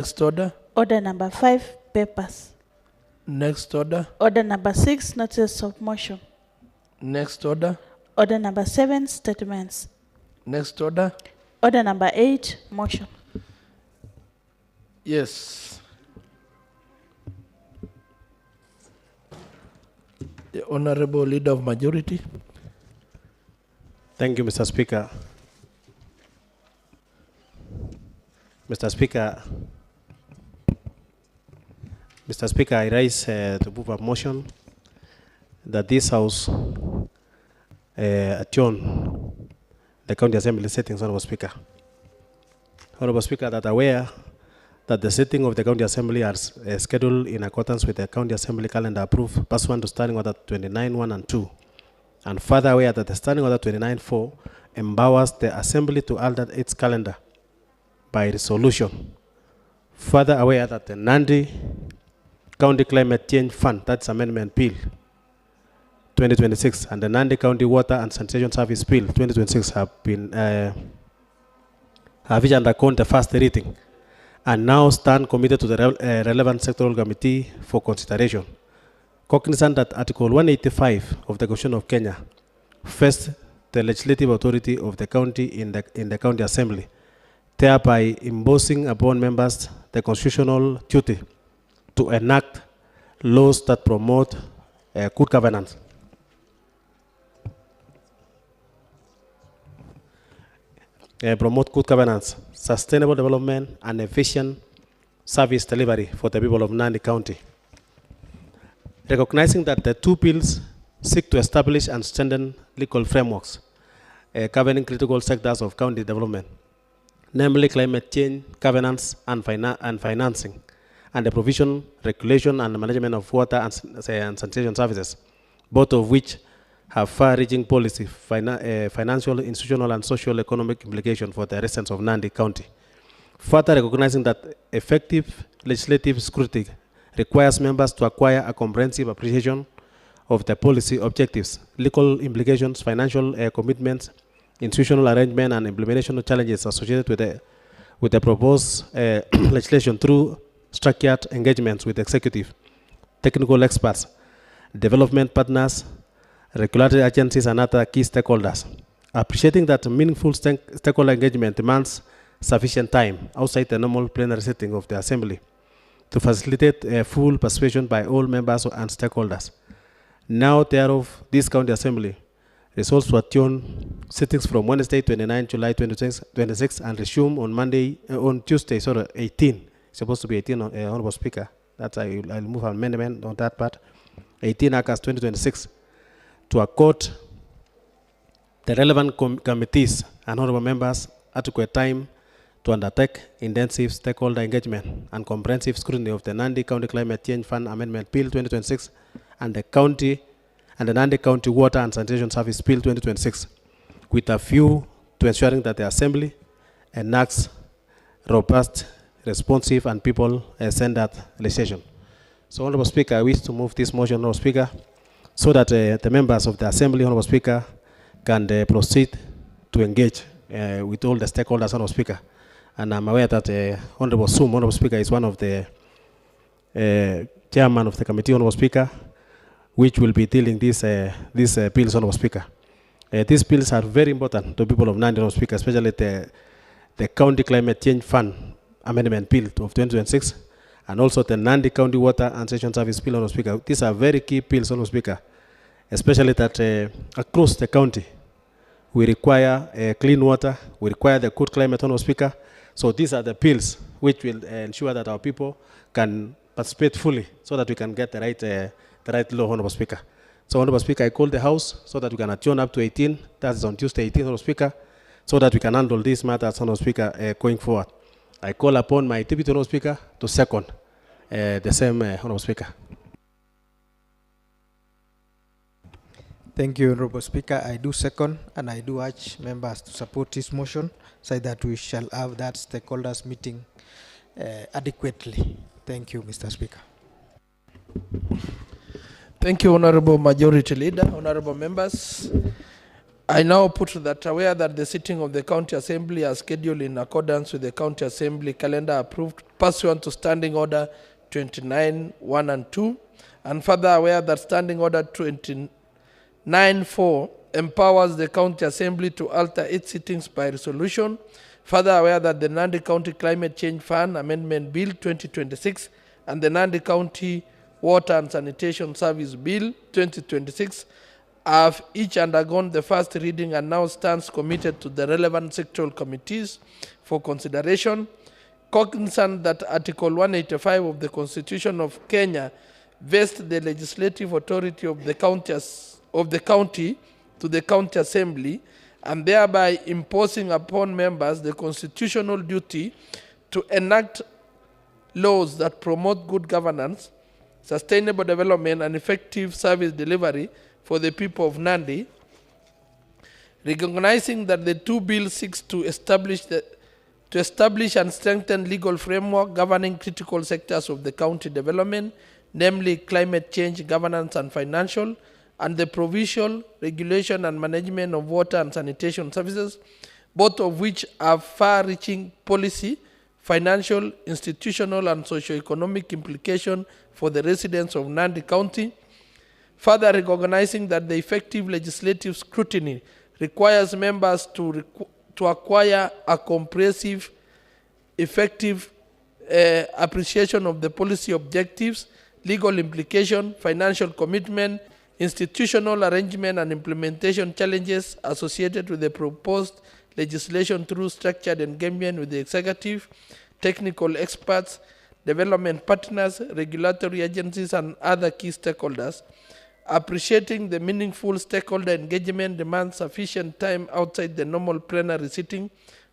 Next order. Order number 5, papers. Next order. Order number 6, notice of motion. Next order. Order number 7, statements. Next order. Order number 8, motion. Yes. The Honorable Leader of Majority. Thank you, Mr. Speaker. Mr. Speaker, I raise to move a motion that this House adjourn the County Assembly settings, Honorable Speaker. Honorable Speaker, that aware that the sitting of the County Assembly are scheduled in accordance with the County Assembly calendar approved pursuant to Standing Order 29.1 and 2, and further aware that the Standing Order 29.4 empowers the Assembly to alter its calendar by resolution. Further aware that the Nandi County Climate Change Fund, that's Amendment Bill 2026, and the Nandi County Water and Sanitation Service Bill 2026 have been have each undergone the first reading and now stand committed to the relevant sectoral committee for consideration. Cognizant that Article 185 of the Constitution of Kenya vests the legislative authority of the county in the County Assembly, thereby imposing upon members the constitutional duty to enact laws that promote good governance. Promote good governance, sustainable development, and efficient service delivery for the people of Nandi County. Recognizing that the two bills seek to establish and strengthen legal frameworks governing critical sectors of county development, namely climate change, governance, and financing, and the provision, regulation, and management of water and sanitation services, both of which have far-reaching policy, financial, institutional, and socio-economic implications for the residents of Nandi County. Further recognizing that effective legislative scrutiny requires members to acquire a comprehensive appreciation of the policy objectives, legal implications, financial commitments, institutional arrangement, and implementation challenges associated with the proposed legislation through structured engagements with executive, technical experts, development partners, regulatory agencies, and other key stakeholders. Appreciating that meaningful stakeholder engagement demands sufficient time outside the normal plenary sitting of the Assembly to facilitate full participation by all members and stakeholders. Now, thereof, this County Assembly resolves to adjourn sittings from Wednesday, 29 July 2026, and resume on Tuesday, 18. It's supposed to be 18, Honorable Speaker. That's I'll move an amendment on that part. 18 August 2026. To accord the relevant committees and honorable members adequate time to undertake intensive stakeholder engagement and comprehensive scrutiny of the Nandi County Climate Change Fund Amendment Bill 2026 and the Nandi County Water and Sanitation Service Bill 2026, with a view to ensuring that the Assembly enacts robust, responsive, and people-centered legislation. So, Honorable Speaker, I wish to move this motion, Honorable Speaker, so that the members of the Assembly, Honorable Speaker, can proceed to engage with all the stakeholders, Honorable Speaker. And I'm aware that Honorable Sum, Honorable Speaker, is one of the chairman of the committee, Honorable Speaker, which will be dealing these bills, Honorable Speaker. These bills are very important to people of Nandi, Honorable Speaker, especially the County Climate Change Fund Amendment Bill of 2026, and also the Nandi County Water and Sanitation Service Bill, Honorable Speaker. These are very key bills, Honorable Speaker, especially that across the county, we require clean water, we require the good climate, Honorable Speaker. So these are the bills which will ensure that our people can participate fully so that we can get the right law, Honorable Speaker. So, Honorable Speaker, I call the House so that we can adjourn up to 18, that is on Tuesday 18, Honorable Speaker, so that we can handle these matters, Honorable Speaker, going forward. I call upon my Deputy Honorable Speaker to second the same, Honorable Speaker. Thank you, Honorable Speaker. I do second, and I do urge members to support this motion so that we shall have that stakeholders meeting adequately. Thank you, Mr. Speaker. Thank you, Honorable Majority Leader, honorable members. I now put that aware that the sitting of the County Assembly are scheduled in accordance with the County Assembly calendar approved pursuant to Standing Order 29(1) and 2, and further aware that Standing Order 29(4) empowers the County Assembly to alter its sittings by resolution. Further aware that the Nandi County Climate Change Fund Amendment Bill 2026 and the Nandi County Water and Sanitation Service Bill 2026 have each undergone the first reading and now stands committed to the relevant sectoral committees for consideration. Cognizant that Article 185 of the Constitution of Kenya vests the legislative authority of the county to the County Assembly, and thereby imposing upon members the constitutional duty to enact laws that promote good governance, sustainable development, and effective service delivery for the people of Nandi, recognizing that the two bills seek to establish and strengthen legal framework governing critical sectors of the county development, namely climate change, governance, and financial, and the provisional regulation and management of water and sanitation services, both of which have far-reaching policy, financial, institutional, and socio-economic implications for the residents of Nandi County. Further recognizing that the effective legislative scrutiny requires members to acquire a comprehensive, effective appreciation of the policy objectives, legal implication, financial commitment, institutional arrangement, and implementation challenges associated with the proposed legislation through structured engagement with the executive, technical experts, development partners, regulatory agencies, and other key stakeholders. Appreciating the meaningful stakeholder engagement demands sufficient time outside the normal plenary sitting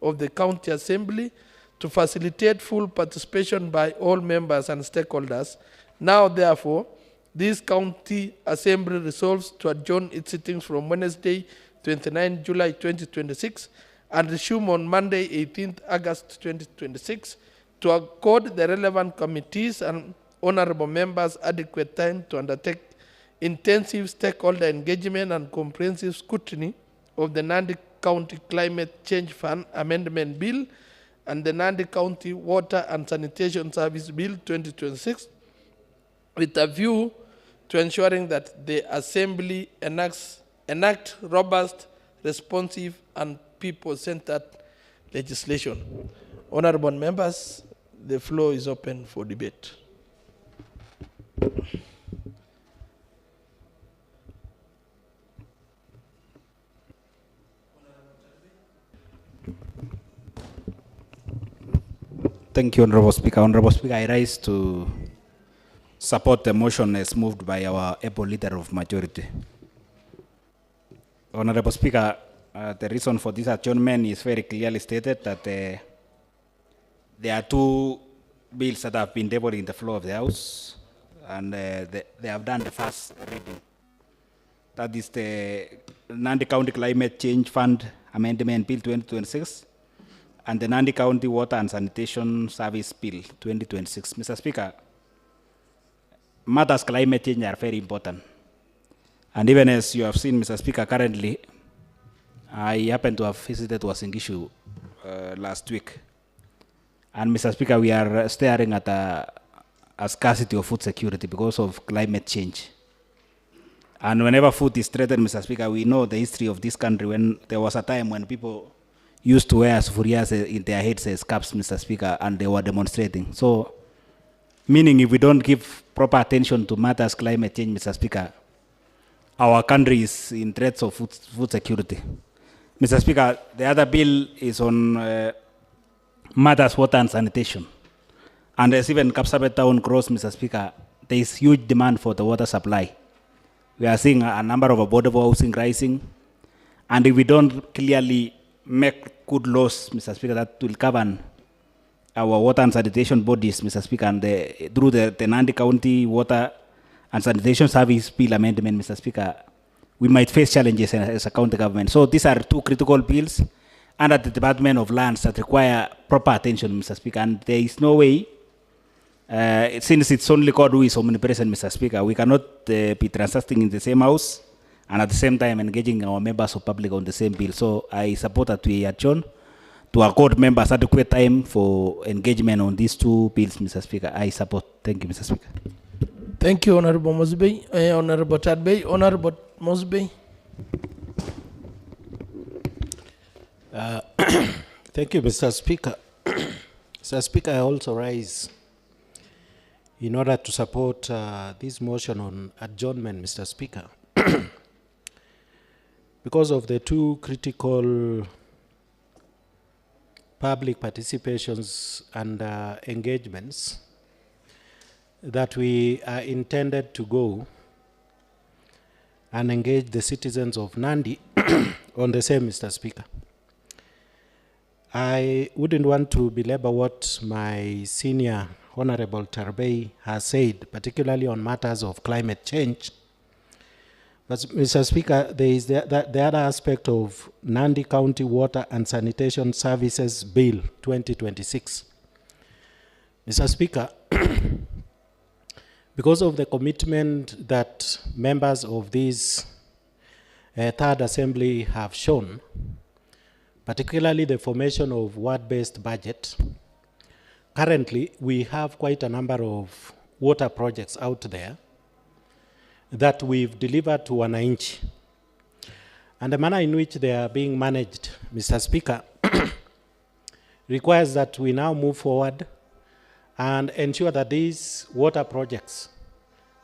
of the County Assembly to facilitate full participation by all members and stakeholders. Now, therefore, this County Assembly resolves to adjourn its sittings from Wednesday, 29 July 2026 and resume on Monday, 18 August 2026 to accord the relevant committees and honorable members adequate time to undertake intensive stakeholder engagement and comprehensive scrutiny of the Nandi County Climate Change Fund Amendment Bill and the Nandi County Water and Sanitation Service Bill 2026 with a view to ensuring that the Assembly enact robust, responsive, and people-centered legislation. Honorable members, the floor is open for debate. Thank you, Honorable Speaker. Honorable Speaker, I rise to support the motion as moved by our able leader of majority. Honorable Speaker, the reason for this adjournment is very clearly stated that there are two bills that have been tabled in the floor of the House, and they have done the first reading. That is the Nandi County Climate Change Fund Amendment Bill 2026 and the Nandi County Water and Sanitation Service Bill 2026. Mr. Speaker, matters climate change are very important. And even as you have seen, Mr. Speaker, currently, I happen to have visited Wasingishu last week. And Mr. Speaker, we are staring at a scarcity of food security because of climate change. And whenever food is threatened, Mr. Speaker, we know the history of this country when there was a time when people used to wear sufurias in their heads as caps, Mr. Speaker, and they were demonstrating. So, meaning if we don't give proper attention to matters climate change, Mr. Speaker, our country is in threats of food security. Mr. Speaker, the other bill is on matters water and sanitation. And as even Kapsabet town grows, Mr. Speaker, there is huge demand for the water supply. We are seeing a number of affordable housing rising. And if we don't clearly make good laws, Mr. Speaker, that will govern our water and sanitation bodies, Mr. Speaker, and through the Nandi County Water and Sanitation Service Bill Amendment, Mr. Speaker, we might face challenges as a county government. So these are two critical bills under the Department of Lands that require proper attention, Mr. Speaker, and there is no way, since it's only God who is omnipresent, Mr. Speaker, we cannot be transacting in the same house and at the same time engaging our members of public on the same bill. So I support that we adjourn to accord members adequate time for engagement on these two bills, Mr. Speaker. I support. Thank you, Mr. Speaker. Thank you, Honorable Mosby. Honorable Tadbey. Honorable Mosby. Thank you, Mr. Speaker. Mr. Speaker, I also rise in order to support this motion on adjournment, Mr. Speaker. Because of the two critical public participations and engagements that we are intended to go and engage the citizens of Nandi on the same, Mr. Speaker. I wouldn't want to belabor what my senior Honorable Tarbey has said, particularly on matters of climate change. But Mr. Speaker, there is the other aspect of Nandi County Water and Sanitation Services Bill 2026. Mr. Speaker, because of the commitment that members of this Third Assembly have shown, particularly the formation of ward-based budget, currently we have quite a number of water projects out there that we've delivered to Wananchi. And the manner in which they are being managed, Mr. Speaker, requires that we now move forward and ensure that these water projects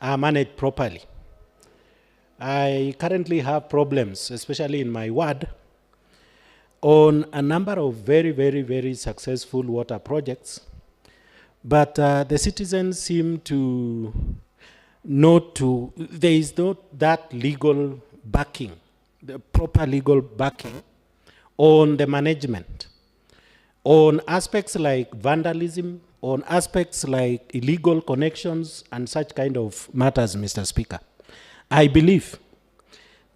are managed properly. I currently have problems, especially in my ward, on a number of very, very, very successful water projects, but the citizens seem to there is not that legal backing, the proper legal backing on the management, on aspects like vandalism, on aspects like illegal connections and such kind of matters, Mr. Speaker. I believe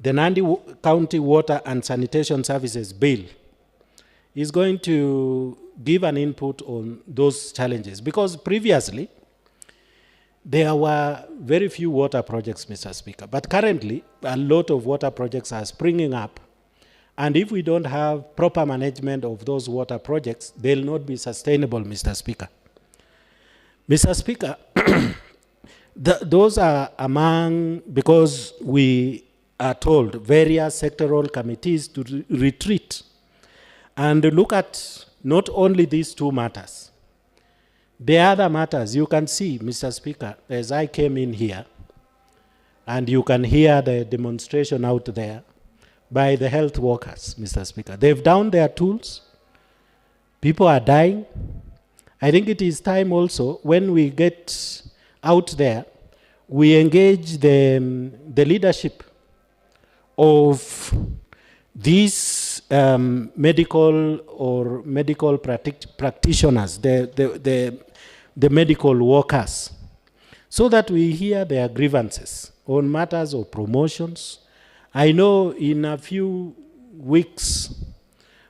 the Nandi County Water and Sanitation Services Bill is going to give an input on those challenges, because previously there were very few water projects, Mr. Speaker, but currently a lot of water projects are springing up, and if we don't have proper management of those water projects, they'll not be sustainable, Mr. Speaker. Mr. Speaker, those are among, because we are told various sectoral committees to retreat and look at not only these two matters, the other matters. You can see, Mr. Speaker, as I came in here, and you can hear the demonstration out there by the health workers, Mr. Speaker. They've downed their tools. People are dying. I think it is time also, when we get out there, we engage the leadership of these medical or medical practitioners, the medical workers, so that we hear their grievances on matters of promotions. I know in a few weeks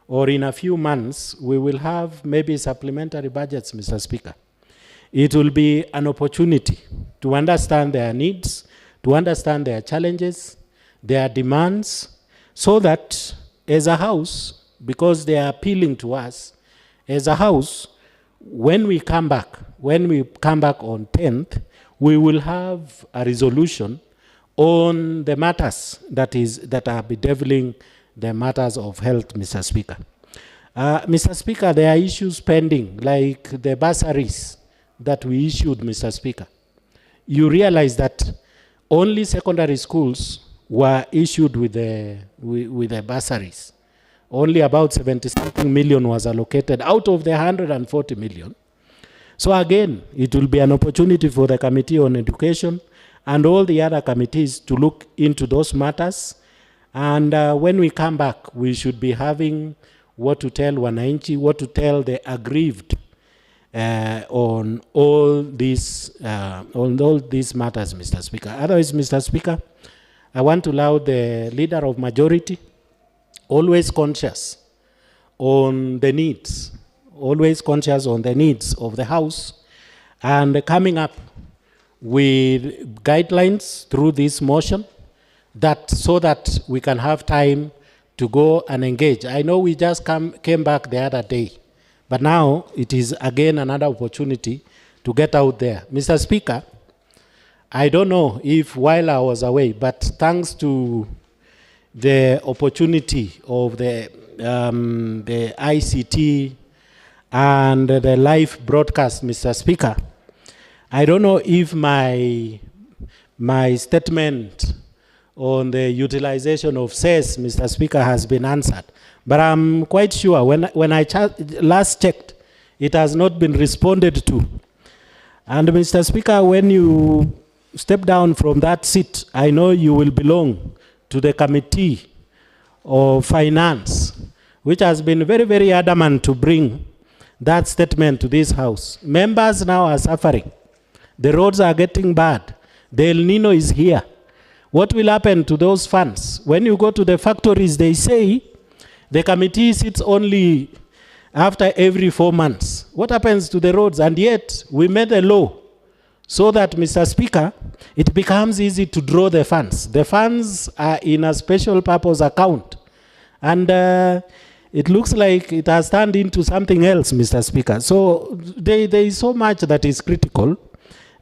or in a few months, we will have maybe supplementary budgets, Mr. Speaker. It will be an opportunity to understand their needs, to understand their challenges, their demands, so that as a house, because they are appealing to us, as a house, when we come back on 10th, we will have a resolution on the matters that are bedeviling the matters of health, Mr. Speaker. Mr. Speaker, there are issues pending, like the bursaries that we issued, Mr. Speaker. You realize that only secondary schools were issued with the bursaries. Only about 70-something million was allocated out of the 140 million. So again, it will be an opportunity for the Committee on Education and all the other committees to look into those matters. And when we come back, we should be having what to tell Wananchi, what to tell the aggrieved on all these matters, Mr. Speaker. Otherwise, Mr. Speaker, I want to allow the leader of majority, always conscious on the needs, always conscious on the needs of the House, and coming up with guidelines through this motion that so that we can have time to go and engage. I know we just came back the other day, but now it is again another opportunity to get out there. Mr. Speaker, I don't know if while I was away, but thanks to the opportunity of the ICT and the live broadcast, Mr. Speaker, I don't know if my statement on the utilization of CES, Mr. Speaker, has been answered. But I'm quite sure when I last checked, it has not been responded to. And Mr. Speaker, when you step down from that seat, I know you will belong to the Committee of Finance, which has been very, very adamant to bring that statement to this House. Members now are suffering. The roads are getting bad. The El Nino is here. What will happen to those funds? When you go to the factories, they say the committee sits only after every 4 months. What happens to the roads? And yet, we made a law so that, Mr. Speaker, it becomes easy to draw the funds. The funds are in a special purpose account. And it looks like it has turned into something else, Mr. Speaker. So there is so much that is critical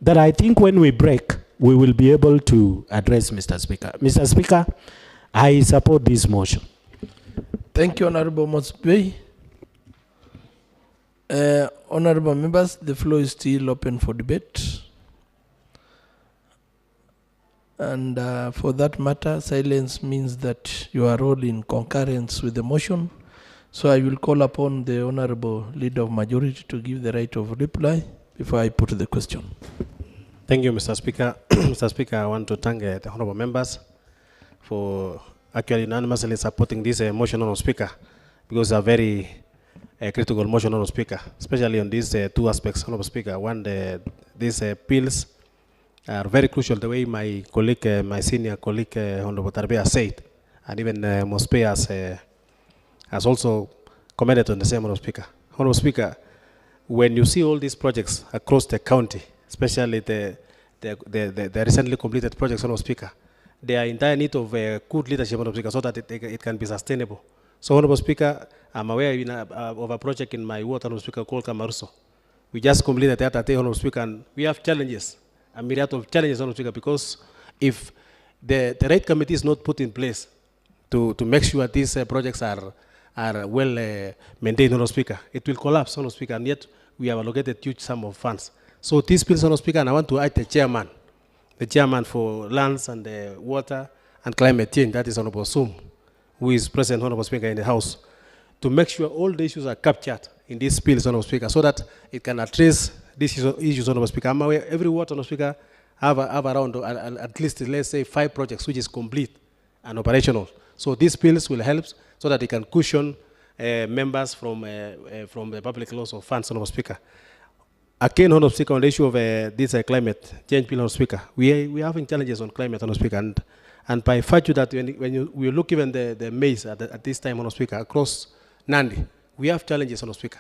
that I think when we break, we will be able to address, Mr. Speaker. Mr. Speaker, I support this motion. Thank you, Honorable Mosbey. Honorable members, the floor is still open for debate. And for that matter, silence means that you are all in concurrence with the motion. So I will call upon the Honorable Leader of Majority to give the right of reply before I put the question. Thank you, Mr. Speaker. Mr. Speaker, I want to thank the honorable members for actually unanimously supporting this motion, Honorable Speaker, because it's a very critical motion, Honorable Speaker, especially on these two aspects, Honorable Speaker. One, these bills are very crucial, the way my colleague, my senior colleague, Honorable Tarbea said, and even Mospe has also commented on the same, Honorable Speaker. Honorable Speaker, when you see all these projects across the county, especially the recently completed projects, Honorable Speaker, they are in dire need of good leadership, Honorable Speaker, so that it can be sustainable. So, Honorable Speaker, I'm aware of a project in my ward, Honorable Speaker, called Kamaruso. We just completed that day, Honorable Speaker, and we have challenges, a myriad of challenges, Honorable Speaker, because if the right committee is not put in place to make sure these projects are well maintained, Honorable Speaker, it will collapse, Honorable Speaker, and yet we have allocated huge sum of funds. So this bill, Honorable Speaker, and I want to ask the chairman for lands and water and climate change, that is Honorable Sum, who is present, Honorable Speaker, in the House, to make sure all the issues are captured in this bill, Honorable Speaker, so that it can address these issues, Honorable Speaker. I'm aware every ward, Honorable Speaker, have around at least, let's say, 5 projects which is complete and operational. So these bills will help so that it can cushion members from the public loss of funds, Honorable Speaker. Again, Honorable Speaker, on the issue of this climate change bill, Honorable Speaker, we are having challenges on climate, Honorable Speaker, and by virtue that when you look even the maize at this time, Honorable Speaker, across Nandi, we have challenges, Honorable Speaker.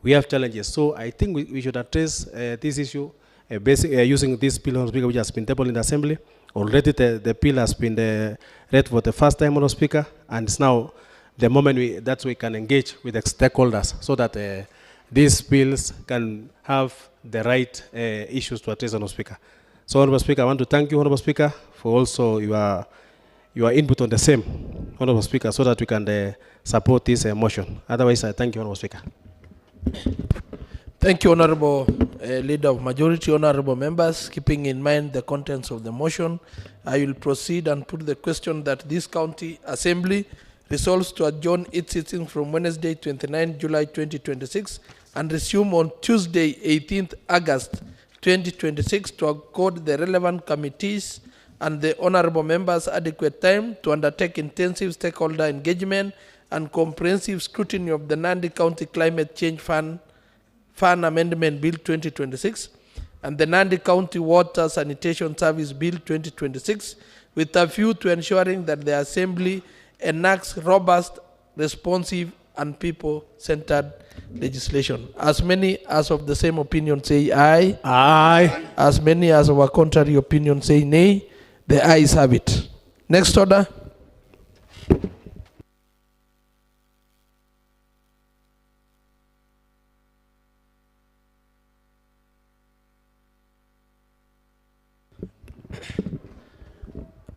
We have challenges. So I think we should address this issue using this bill, Honorable Speaker, which has been tabled in the Assembly. Already the bill has been read for the first time, Honorable Speaker, and it's now the moment that we can engage with the stakeholders so that these bills can have the right issues to address, Honorable Speaker. So, Honorable Speaker, I want to thank you, Honorable Speaker, for also your input on the same, Honorable Speaker, so that we can support this motion. Otherwise, I thank you, Honorable Speaker. Thank you, Honorable Leader of Majority, Honorable members. Keeping in mind the contents of the motion, I will proceed and put the question that this County Assembly resolves to adjourn its sitting from Wednesday, 29 July 2026 and resume on Tuesday, 18th August 2026 to accord the relevant committees and the honorable members adequate time to undertake intensive stakeholder engagement and comprehensive scrutiny of the Nandi County Climate Change Fund Amendment Bill 2026 and the Nandi County Water Sanitation Service Bill 2026 with a view to ensuring that the Assembly enacts robust, responsive, and people-centered legislation. As many as of the same opinion say aye. Aye. As many as of a contrary opinion say nay. The ayes have it. Next order.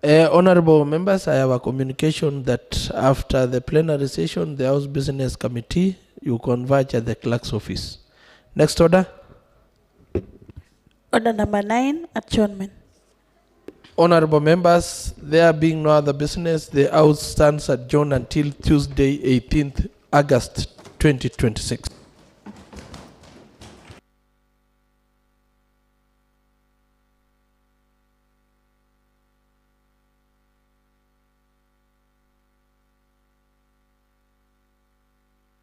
Honorable members, I have a communication that after the plenary session, the House Business Committee, you converge at the clerk's office. Next order. Order number 9, adjournment. Honorable members, there being no other business, the House stands adjourned until Tuesday, 18th August 2026.